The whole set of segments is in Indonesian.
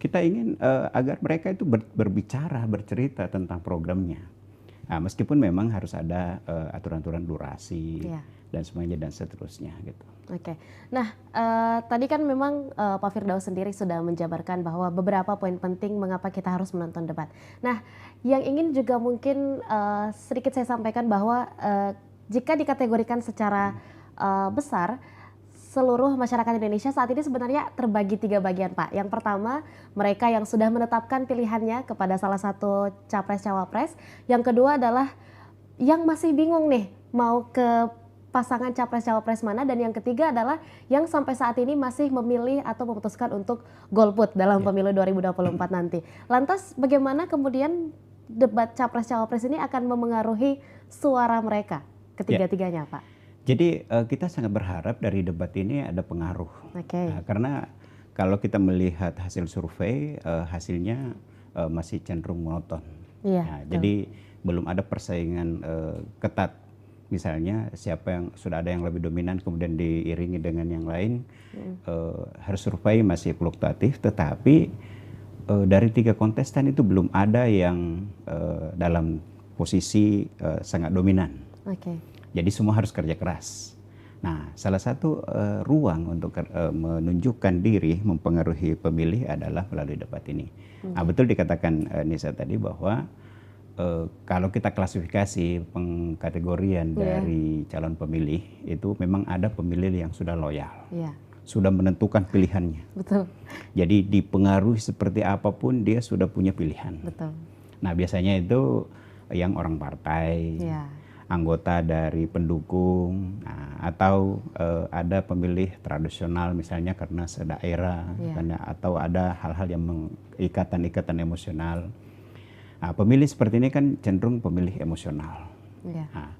kita ingin agar mereka itu berbicara, bercerita tentang programnya. Nah, meskipun memang harus ada aturan-aturan durasi dan semuanya dan seterusnya gitu. Oke. Nah, tadi kan memang Pak Firdaus sendiri sudah menjabarkan bahwa beberapa poin penting mengapa kita harus menonton debat. Nah, yang ingin juga mungkin sedikit saya sampaikan bahwa jika dikategorikan secara besar, seluruh masyarakat Indonesia saat ini sebenarnya terbagi 3 bagian, Pak. Yang pertama, mereka yang sudah menetapkan pilihannya kepada salah satu capres-cawapres. Yang kedua adalah yang masih bingung nih mau ke pasangan capres-cawapres mana, dan yang ketiga adalah yang sampai saat ini masih memilih atau memutuskan untuk golput dalam pemilu 2024 nanti. Lantas bagaimana kemudian debat capres-cawapres ini akan memengaruhi suara mereka ketiga-tiganya, Pak? Jadi kita sangat berharap dari debat ini ada pengaruh. Nah, karena kalau kita melihat hasil survei, hasilnya masih cenderung monoton. Nah, jadi belum ada persaingan ketat. Misalnya siapa yang sudah ada yang lebih dominan kemudian diiringi dengan yang lain. Harus survei masih fluktuatif, tetapi dari 3 kontestan itu belum ada yang dalam posisi sangat dominan. Jadi semua harus kerja keras. Nah, salah satu ruang untuk menunjukkan diri, mempengaruhi pemilih adalah melalui debat ini. Nah, betul dikatakan Nisa tadi bahwa kalau kita klasifikasi pengkategorian dari calon pemilih, itu memang ada pemilih yang sudah loyal, sudah menentukan pilihannya. Betul. Jadi dipengaruhi seperti apapun dia sudah punya pilihan. Betul. Nah, biasanya itu yang orang partai, anggota dari pendukung, atau ada pemilih tradisional misalnya karena sedaerah, atau ada hal-hal yang ikatan-ikatan emosional. Nah, pemilih seperti ini kan cenderung pemilih emosional. Nah,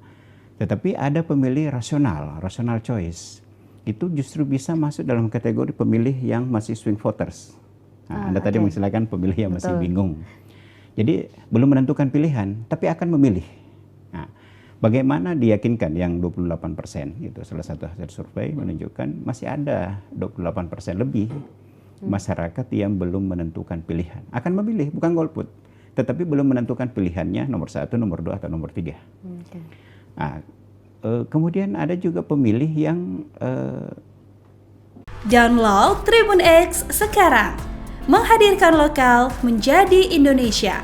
tetapi ada pemilih rasional choice. Itu justru bisa masuk dalam kategori pemilih yang masih swing voters. Nah, Anda tadi mengistilahkan pemilih yang masih bingung. Jadi belum menentukan pilihan, tapi akan memilih. Nah, bagaimana diyakinkan yang 28% itu salah satu hasil survei menunjukkan masih ada 28% lebih masyarakat yang belum menentukan pilihan. Akan memilih, bukan golput, tetapi belum menentukan pilihannya nomor 1, nomor 2, atau nomor 3. Nah, kemudian ada juga pemilih yang Download Tribun X sekarang, menghadirkan lokal menjadi Indonesia.